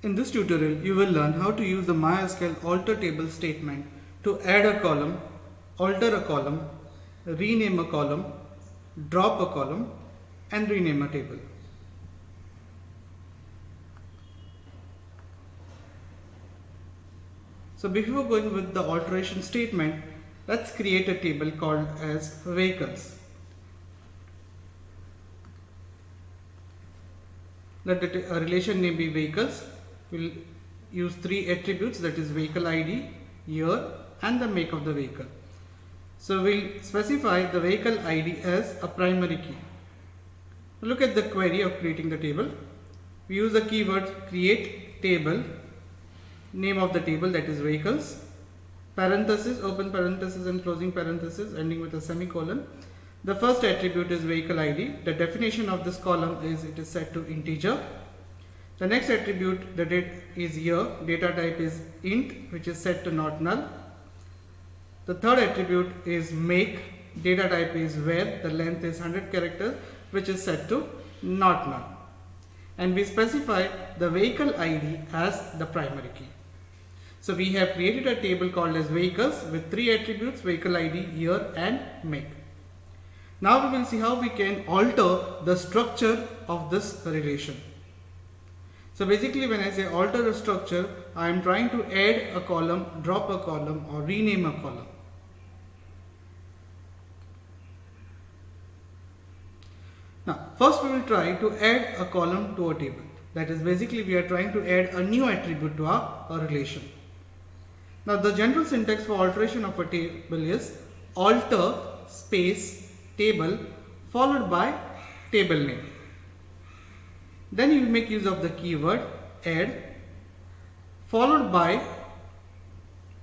In this tutorial, you will learn how to use the MySQL Alter Table statement to add a column, alter a column, rename a column, drop a column, and rename a table. So before going with the alteration statement, let's create a table called as vehicles. Let a relation name be vehicles. We'll use three attributes, that is vehicle ID, year, and the make of the vehicle. So we'll specify the vehicle ID as a primary key. Look at the query of creating the table. We use the keyword create table, name of the table, that is vehicles, parenthesis, open parenthesis and closing parenthesis ending with a semicolon. The first attribute is vehicle ID. The definition of this column is it is set to integer. The next attribute, the date is year, data type is int, which is set to not null. The third attribute is make, data type is where, the length is 100 characters, which is set to not null. And we specify the vehicle ID as the primary key. So we have created a table called as vehicles with three attributes, vehicle ID, year, and make. Now we will see how we can alter the structure of this relation. So basically when I say alter a structure, I am trying to add a column, drop a column, or rename a column. Now first we will try to add a column to a table. That is basically we are trying to add a new attribute to our relation. Now the general syntax for alteration of a table is alter space table followed by table name. Then you make use of the keyword add followed by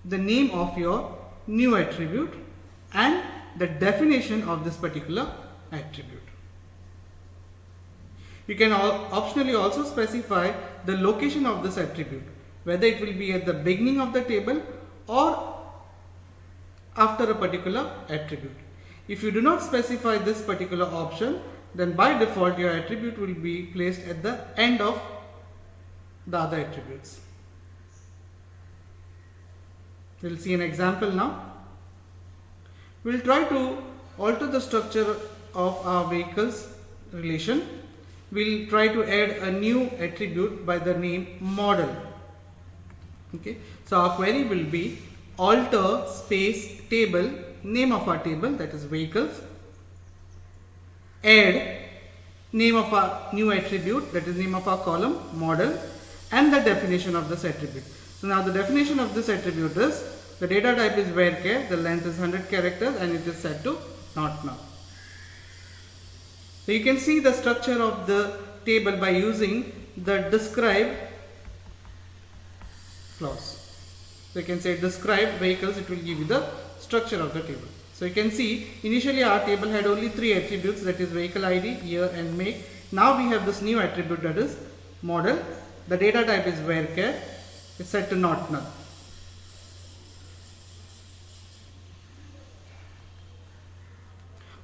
the name of your new attribute and the definition of this particular attribute. You can optionally also specify the location of this attribute, whether it will be at the beginning of the table or after a particular attribute. If you do not specify this particular option, then by default your attribute will be placed at the end of the other attributes. We will see an example now. We will try to alter the structure of our vehicles relation. We will try to add a new attribute by the name model. Okay. So our query will be alter space table, name of our table, that is vehicles, add name of our new attribute, that is name of our column, model, and the definition of this attribute. So now the definition of this attribute is the data type is varchar, the length is 100 characters and it is set to not null. So you can see the structure of the table by using the describe clause. So you can say describe vehicles, it will give you the structure of the table. So you can see initially our table had only three attributes, that is vehicle ID, year, and make. Now we have this new attribute, that is model. The data type is varchar, is set to not null.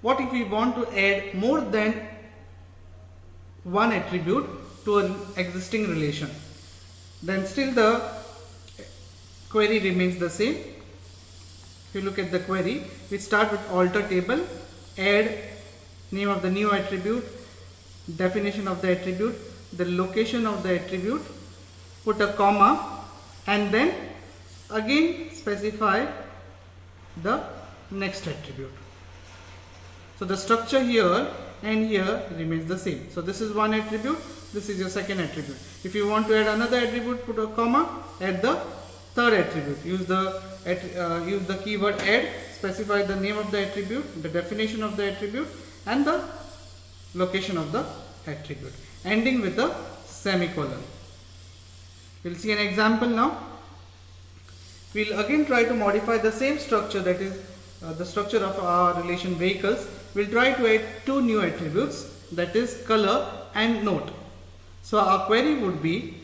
What if we want to add more than one attribute to an existing relation? Then still the query remains the same. If you look at the query, we start with alter table, add name of the new attribute, definition of the attribute, the location of the attribute, put a comma, and then again specify the next attribute. So the structure here and here remains the same. So this is one attribute, this is your second attribute. If you want to add another attribute, put a comma, add the third attribute. Use the keyword add, specify the name of the attribute, the definition of the attribute, and the location of the attribute, ending with a semicolon. We will see an example now. We will again try to modify the same structure, that is the structure of our relation vehicles. We will try to add two new attributes, that is color and note. So our query would be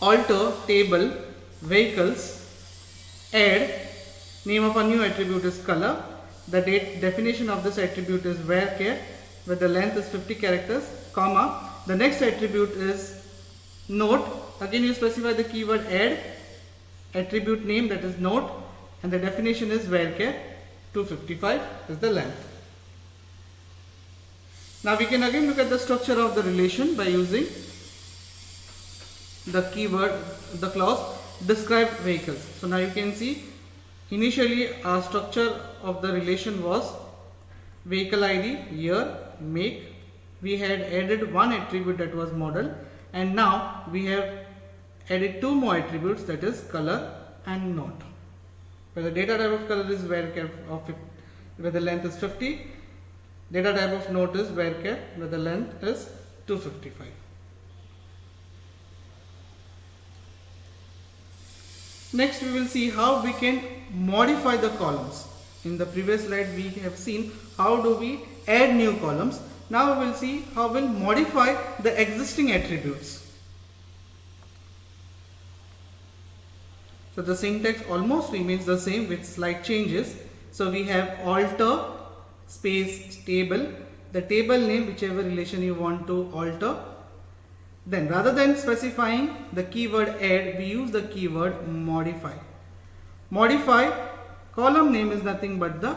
alter table vehicles, add name of a new attribute is color, the definition of this attribute is varchar, where the length is 50 characters, comma, the next attribute is Note, again you specify the keyword add, attribute name that is note, and the definition is varchar 255 is the length. Now we can again look at the structure of the relation by using the keyword, the clause describe vehicles. So now you can see initially our structure of the relation was vehicle ID, year, make. We had added one attribute that was model, and now we have added two more attributes, that is color and note. Where the data type of color is varchar of where the length is 50, data type of note is varchar where the length is 255. Next we will see how we can modify the columns. In the previous slide we have seen how do we add new columns. Now we will see how we will modify the existing attributes. So the syntax almost remains the same with slight changes. So we have alter space table, the table name whichever relation you want to alter. Then rather than specifying the keyword add, we use the keyword modify. Modify, column name is nothing but the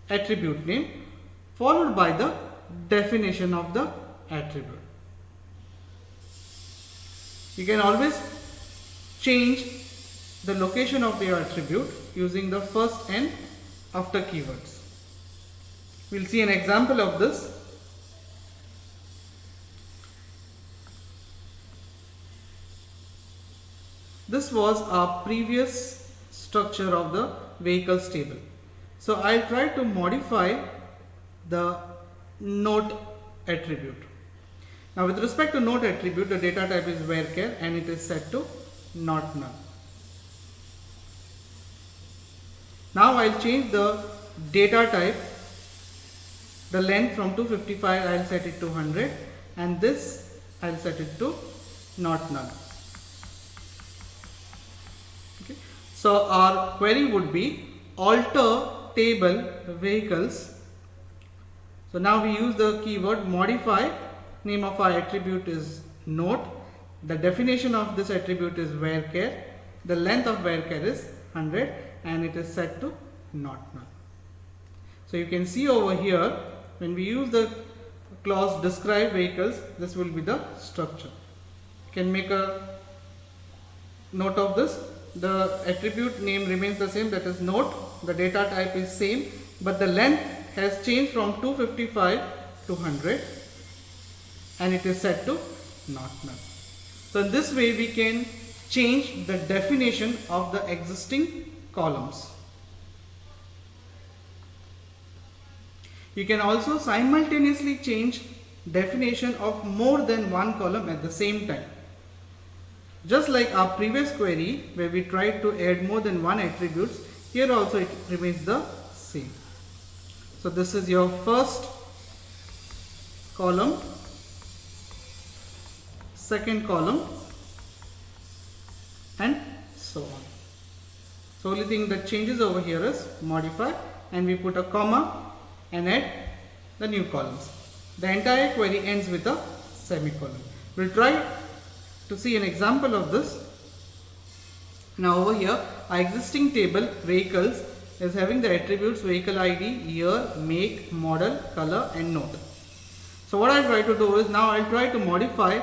attribute name followed by the definition of the attribute. You can always change the location of your attribute using the first and after keywords. We will see an example of this. This was our previous structure of the vehicles table. So I'll try to modify the note attribute. Now with respect to note attribute, the data type is varchar and it is set to not null. Now I'll change the data type, the length from 255 I'll set it to 100 and this I'll set it to not null. Okay. So our query would be alter table vehicles. So now we use the keyword modify, name of our attribute is note, the definition of this attribute is varchar, the length of varchar is 100 and it is set to not null. So you can see over here when we use the clause describe vehicles, this will be the structure. You can make a note of this. The attribute name remains the same, that is note, the data type is same, but the length has changed from 255 to 100 and it is set to not null. So in this way we can change the definition of the existing columns. You can also simultaneously change definition of more than one column at the same time. Just like our previous query where we tried to add more than one attributes, here also it remains the same. So this is your first column, second column and so on. So only thing that changes over here is modify and we put a comma and add the new columns. The entire query ends with a semicolon. We'll try to see an example of this. Now over here our existing table vehicles is having the attributes vehicle ID, year, make, model, color and note. So what I'll try to do is now I'll try to modify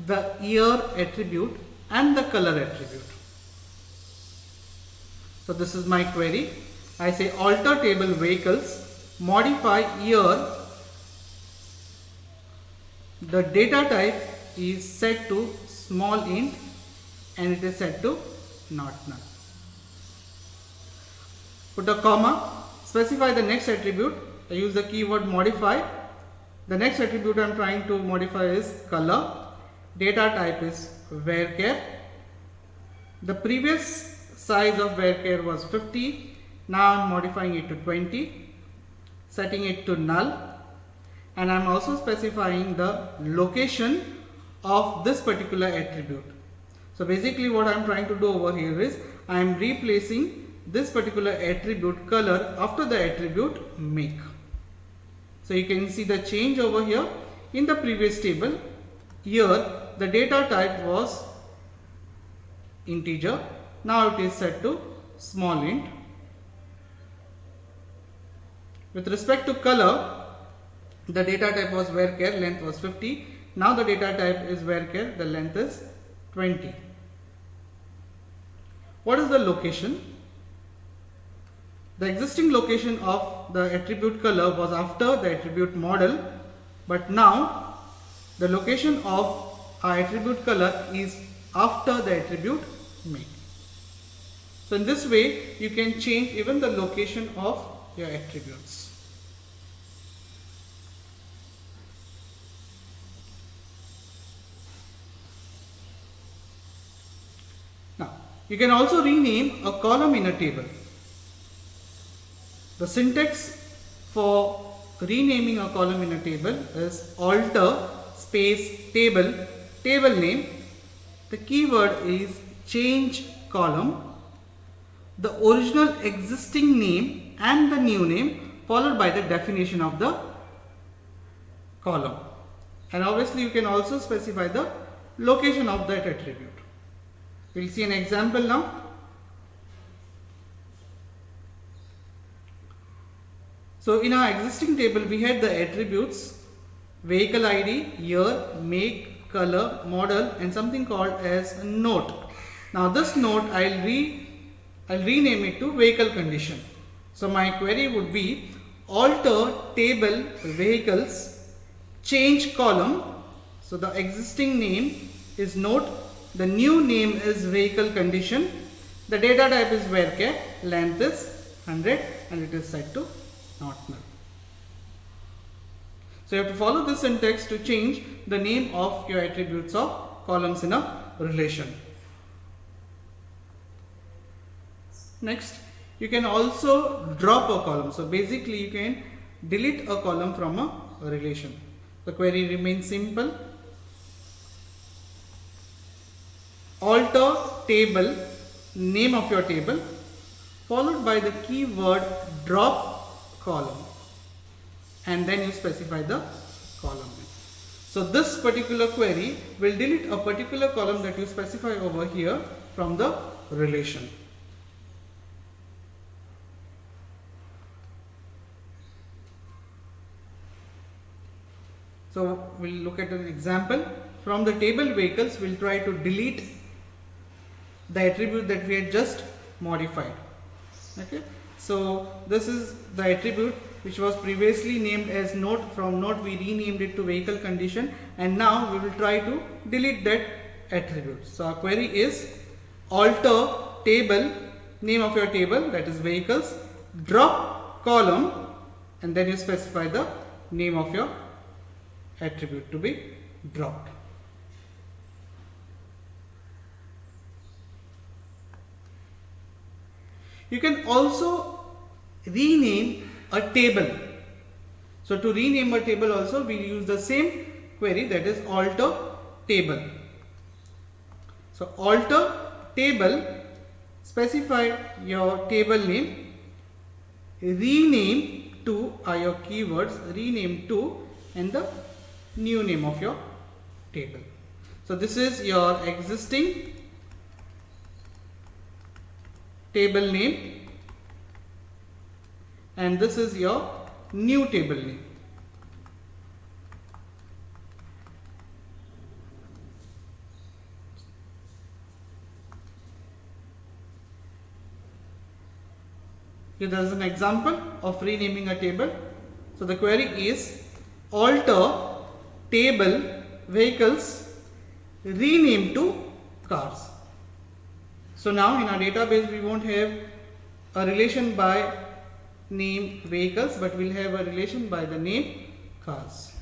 the year attribute and the color attribute. So this is my query. I say alter table vehicles, modify year, the data type is set to small int and it is set to not null. Put a comma, specify the next attribute, I use the keyword modify. The next attribute I am trying to modify is color, data type is varchar. The previous size of varchar was 50, now I am modifying it to 20, setting it to null, and I am also specifying the location of this particular attribute. So basically what I am trying to do over here is I am replacing this particular attribute color after the attribute make. So you can see the change over here. In the previous table here the data type was integer. Now it is set to small int. With respect to color, the data type was varchar, length was 50. Now the data type is varchar, the length is 20. What is the location? The existing location of the attribute color was after the attribute model, but now the location of our attribute color is after the attribute make. So in this way you can change even the location of your attributes. Now you can also rename a column in a table. The syntax for renaming a column in a table is alter space table, table name. The keyword is change column, the original existing name and the new name followed by the definition of the column. And obviously you can also specify the location of that attribute. We will see an example now. So in our existing table we had the attributes vehicle ID, year, make, color, model and something called as a note. Now this note I'll rename it to vehicle condition. So my query would be alter table vehicles, change column. So the existing name is note, the new name is vehicle condition, the data type is varchar, length is 100 and it is set to not null. So you have to follow this syntax to change the name of your attributes of columns in a relation. Next, you can also drop a column. So basically you can delete a column from a relation. The query remains simple. Alter table, name of your table, followed by the keyword drop column, and then you specify the column name. So this particular query will delete a particular column that you specify over here from the relation. So we'll look at an example. From the table vehicles, we'll try to delete the attribute that we had just modified. Okay. So this is the attribute which was previously named as note. From note we renamed it to vehicle condition, and now we will try to delete that attribute. So our query is alter table, name of your table, that is vehicles, drop column, and then you specify the name of your attribute to be dropped. You can also rename a table. So to rename a table also we use the same query, that is alter table. So alter table, specify your table name, rename to are your keywords, rename to and the new name of your table. So this is your existing table name and this is your new table name. Here there is an example of renaming a table. So the query is alter table vehicles, rename to cars. So now in our database we won't have a relation by name vehicles, but we'll have a relation by the name cars.